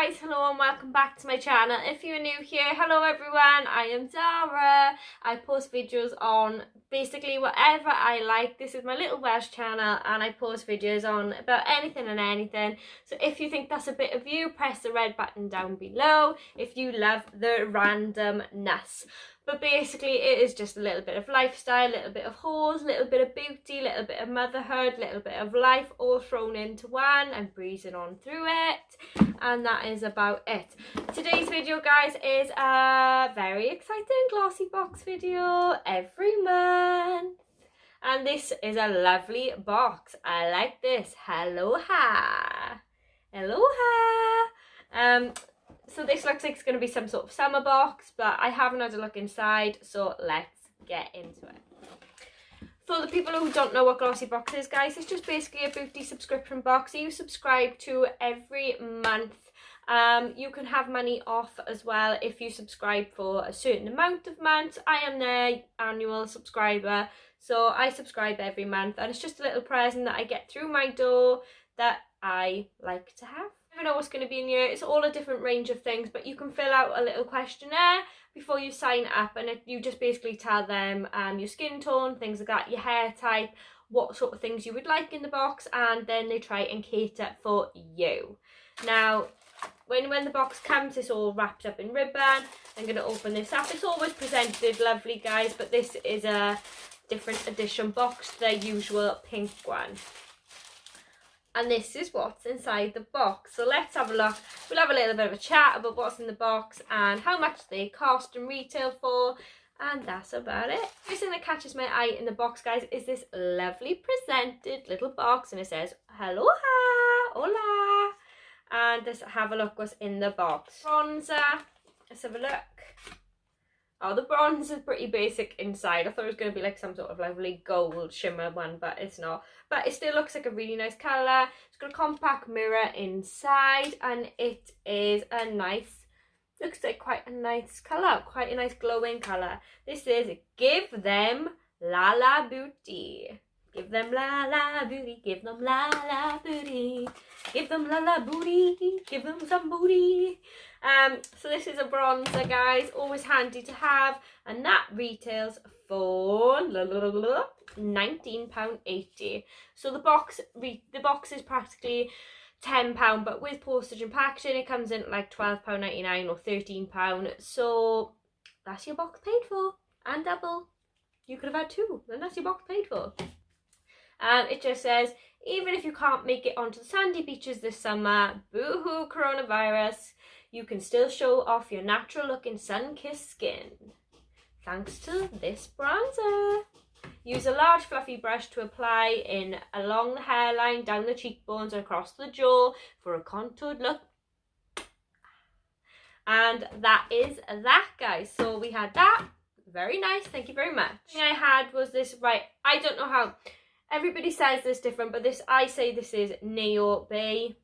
guys, hello and welcome back to my channel. If you're new here, hello everyone, I am Zara. I post videos on basically whatever I like. This is my little Welsh channel and I post videos on about anything and anything. So if you think that's a bit of you, press the red button down below if you love the randomness. But basically it is just a little bit of lifestyle, a little bit of hauls, a little bit of beauty, a little bit of motherhood, a little bit of life all thrown into one and breezing on through it. And that is about it. Today's video, guys, is a very exciting Glossybox video every month. And this is a lovely box. I like this. Aloha. Aloha. So this looks like it's going to be some sort of summer box, but I haven't had a look inside, so let's get into it. For the people who don't know what Glossybox is, guys, it's just basically a beauty subscription box that you subscribe to every month. You can have money off as well if you subscribe for a certain amount of months. I am their annual subscriber, so I subscribe every month, and it's just a little present that I get through my door that I like to have. I don't know what's going to be in here. It's all a different range of things, but you can fill out a little questionnaire before you sign up, and you just basically tell them your skin tone, things like that, your hair type, what sort of things you would like in the box, and then they try and cater for you. Now, when the box comes, it's all wrapped up in ribbon. I'm going to open this up. It's always presented lovely, guys, but this is a different edition box to their usual pink one. And this is what's inside the box. So let's have a look. We'll have a little bit of a chat about what's in the box and how much they cost and retail for. And that's about it. First thing that catches my eye in the box, guys, is this lovely presented little box. And it says, Aloha, hola. And let's have a look what's in the box. Bronzer. Let's have a look. Oh, the bronze is pretty basic inside. I thought it was going to be like some sort of lovely gold shimmer one, but it's not. But it still looks like a really nice colour. It's got a compact mirror inside, and it is a nice, looks like quite a nice colour, quite a nice glowing colour. This is Give Them La La Booty. Give them la la booty, give them la la booty, give them la la booty, give them some booty. So this is a bronzer, guys, always handy to have, and that retails for £19.80. So the box is practically £10, but with postage and packaging it comes in at like £12.99 or £13. So that's your box paid for, and double. You could have had two, and that's your box paid for. It just says, even if you can't make it onto the sandy beaches this summer, boo-hoo coronavirus, you can still show off your natural looking sun-kissed skin thanks to this bronzer. Use a large fluffy brush to apply in along the hairline, down the cheekbones and across the jaw for a contoured look. And that is that, guys. So we had that. Very nice, thank you very much. The thing I had was this, right, I don't know how everybody says this different, but this, I say this is Neo Bay,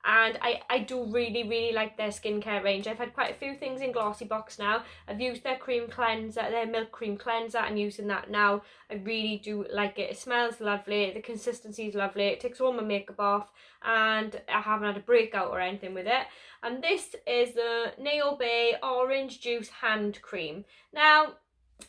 and I do really like their skincare range. I've had quite a few things in Glossybox now. I've used their cream cleanser, their milk cream cleanser. I'm using that now. I really do like it. It smells lovely, the consistency is lovely, it takes all my makeup off, and I haven't had a breakout or anything with it. And this is the Neo Bay Orange Juice Hand Cream. Now,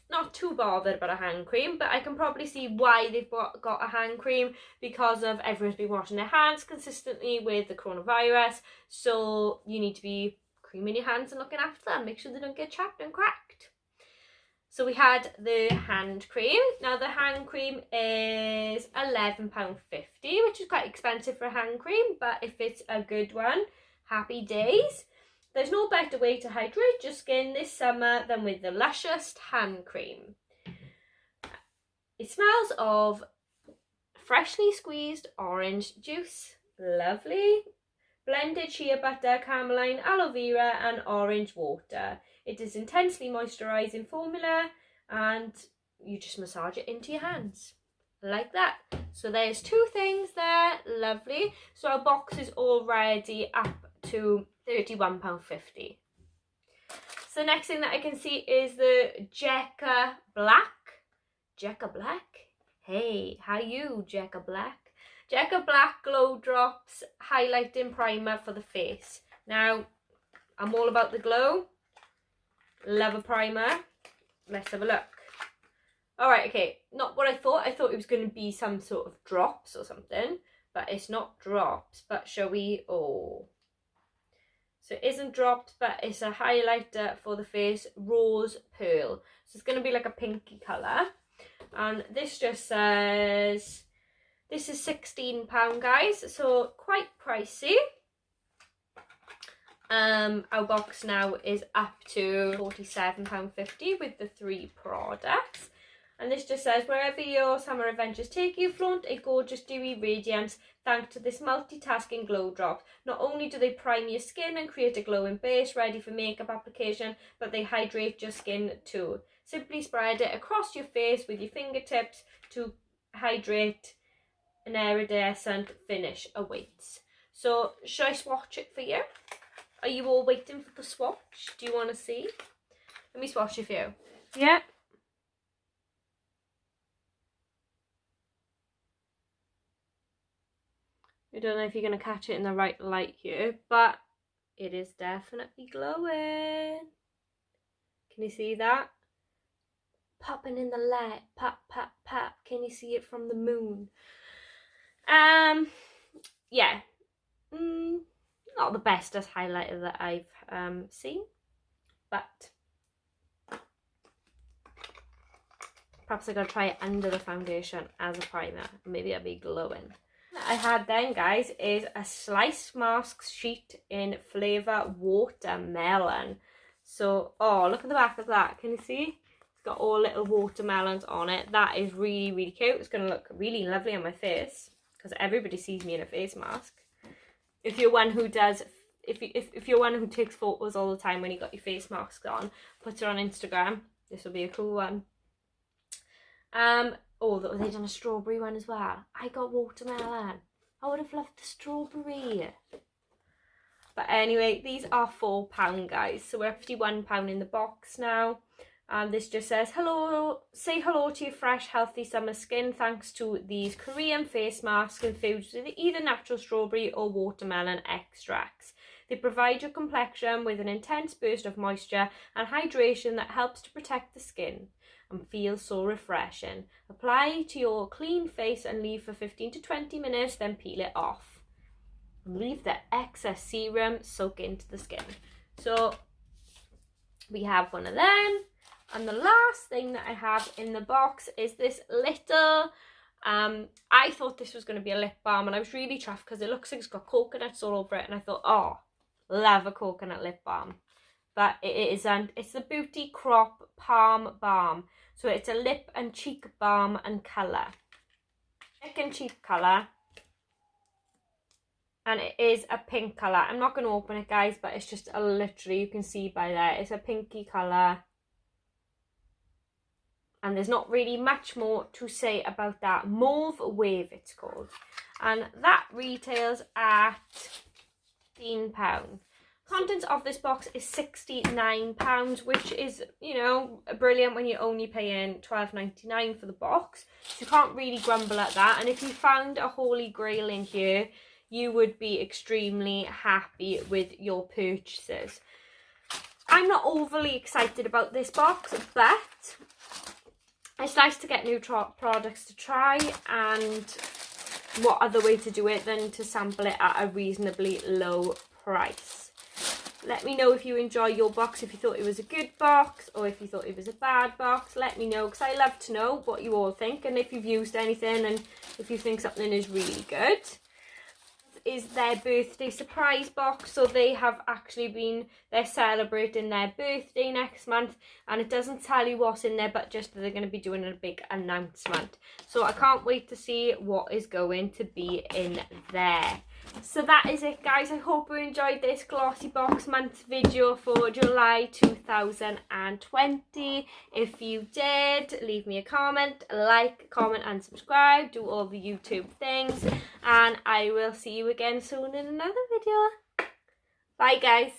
not too bothered about a hand cream, but I can probably see why they've got a hand cream, because of everyone's been washing their hands consistently with the coronavirus, so you need to be creaming your hands and looking after them, make sure they don't get chapped and cracked. So we had the hand cream. Now the hand cream is £11.50, which is quite expensive for a hand cream, but if it's a good one, happy days. There's no better way to hydrate your skin this summer than with the Luscious Hand Cream. It smells of freshly squeezed orange juice, lovely, blended shea butter, cameline, aloe vera and orange water. It is intensely moisturising formula, and you just massage it into your hands like that. So there's two things there, lovely. So our box is already up to £31.50. So next thing that I can see is the Jekka Black. Jekka Black? Hey, how you, Jekka Black? Jecca Black Glow Drops Highlighting Primer for the face. Now, I'm all about the glow. Love a primer. Let's have a look. Alright, okay, not what I thought. I thought it was going to be some sort of drops or something, but it's not drops. But shall we? Oh. So it isn't drops, but it's a highlighter for the face, Rose Pearl. So it's going to be like a pinky colour. And this just says, this is £16, guys, so quite pricey. Our box now is up to £47.50 with the 3 products. And this just says, wherever your summer adventures take you, flaunt a gorgeous dewy radiance thanks to this multitasking glow drop. Not only do they prime your skin and create a glowing base ready for makeup application, but they hydrate your skin too. Simply spread it across your face with your fingertips to hydrate. An iridescent finish awaits. So, should I swatch it for you? Are you all waiting for the swatch? Do you want to see? Let me swatch it for you. Yeah. I don't know if you're going to catch it in the right light here, but it is definitely glowing. Can you see that? Popping in the light. Pop, pop, pop. Can you see it from the moon? Yeah. Not the bestest highlighter that I've seen, but perhaps I'm going to try it under the foundation as a primer. Maybe I'll be glowing. I had then, guys, is a Slice Mask Sheet in flavour Watermelon. So, oh, look at the back of that. Can you see? It's got all little watermelons on it. That is really, really cute. It's going to look really lovely on my face because everybody sees me in a face mask. If you're one who does, if you're one who takes photos all the time when you got your face mask on, put it on Instagram. This will be a cool one. Oh, they done a strawberry one as well. I got watermelon. I would have loved the strawberry. But anyway, these are £4, guys. So we're up to £1 in the box now. And this just says, hello, say hello to your fresh, healthy summer skin thanks to these Korean face masks infused with either natural strawberry or watermelon extracts. They provide your complexion with an intense burst of moisture and hydration that helps to protect the skin and feels so refreshing. Apply to your clean face and leave for 15 to 20 minutes, then peel it off. And leave the excess serum soak into the skin. So we have one of them. And the last thing that I have in the box is this little, I thought this was going to be a lip balm, and I was really chuffed because it looks like it's got coconuts all over it, and I thought, oh, love a coconut lip balm. But it isn't. It's the Beauty Crop Palm Balm. So it's a lip and cheek balm and colour. Lip and cheek colour. And it is a pink colour. I'm not going to open it, guys, but it's just literally, you can see by there, it's a pinky colour. And there's not really much more to say about that. Mauve Wave, it's called. And that retails at £15. Contents of this box is £69, which is, you know, brilliant when you're only paying £12.99 for the box. So you can't really grumble at that. And if you found a holy grail in here, you would be extremely happy with your purchases. I'm not overly excited about this box, but it's nice to get new products to try, and what other way to do it than to sample it at a reasonably low price. Let me know if you enjoy your box, if you thought it was a good box or if you thought it was a bad box. Let me know, because I love to know what you all think and if you've used anything and if you think something is really good. Is their birthday surprise box, so they have actually been, they're celebrating their birthday next month, and it doesn't tell you what's in there, but just that they're going to be doing a big announcement. So I can't wait to see what is going to be in there. So that is it, guys. I hope you enjoyed this Glossybox month video for July 2020. If you did, leave me a comment, like, comment and subscribe. Do all the YouTube things, and I will see you again soon in another video. Bye, guys.